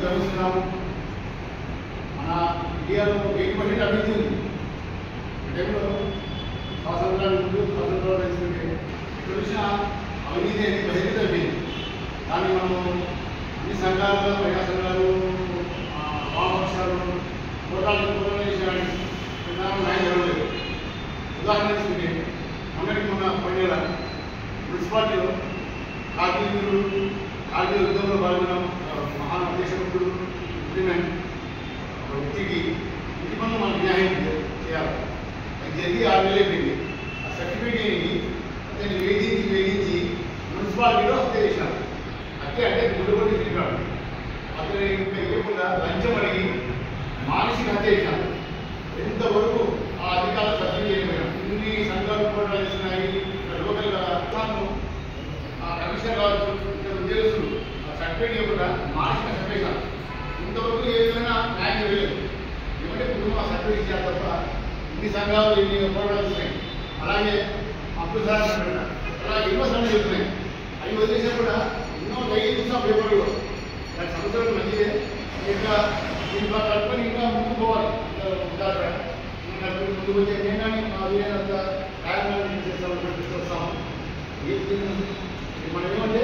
గమనిస్తున్నాము. మన ఇండియాలో 80% అభివృద్ధి ఉంది. టైంలో స్వాతంత్రానికి ముందు స్వాతంత్రాలు తెలుసుకుంటే ఇక్కడ చూసిన అవినీతి అనేది బహిర్గతమైంది. దాన్ని మనము అన్ని సంఘాలు, ప్రజా సంఘాలు, వామపక్షాలు పోరాటాలు చేసేవాడిని న్యాయం జరగలేదు. ఉదాహరణ తీసుకుంటే మొన్న పన్నెల మున్సిపాలిటీలో కార్గిల్ యుద్ధంలో పాల్గొన్న మహాన్ దేశభక్తుడు ఇంప్లిమెంట్ వ్యక్తికి ఇంటి పనులు మనకు న్యాయం చేయాలి. అది జరిగి 6 నెలలు అయిపోయింది. ఆ సర్టిఫికేట్ని అతన్ని వేధించి మున్సిపాలిటీలో హత్య చేశారు. హత్య అంటే గుడిగొట్టి తిరిగాడు. అతను ఇంకా ఇవ్వకుండా లంచం అడిగి మానసిక హత్య చేశారు. ఎంతవరకు ఆ అధికారులు సత్యం చేయలేకపోయారు. ఇన్ని సంఘాలు పోరాటాలు చేస్తున్నాయి. లోకల్గా ఆ కమిషనర్ కావచ్చు, ఉద్యోగస్తులు ఆ సర్టిఫికేట్ ఇవ్వకుండా మానసిక చంపేశారు. ఇంతవరకు ఏ విధంగా న్యాయం జరగలేదు. ఏమంటే కుటుంబం ఆ సర్టిఫికేట్ ఇచ్చారు తప్ప ఇన్ని సంఘాలు ఇన్ని పోరాటాలు వస్తున్నాయి. అలాగే అబ్దుల్ అలా ఎన్నో సమస్యలు చెప్తున్నాయి. అవి వదిలేసినా కూడా ఎన్నో డైలీ చూసాం పేపర్లో. దాని సమస్యలు మంచిదే. ఇంకా దీంట్లో కలుపుకొని ఇంకా ముందుకు పోవాలి. ముందుకు వచ్చే నేను కానీ మా వీలైనంత కార్యక్రమాలు చేస్తాము. మనం ఏమంటే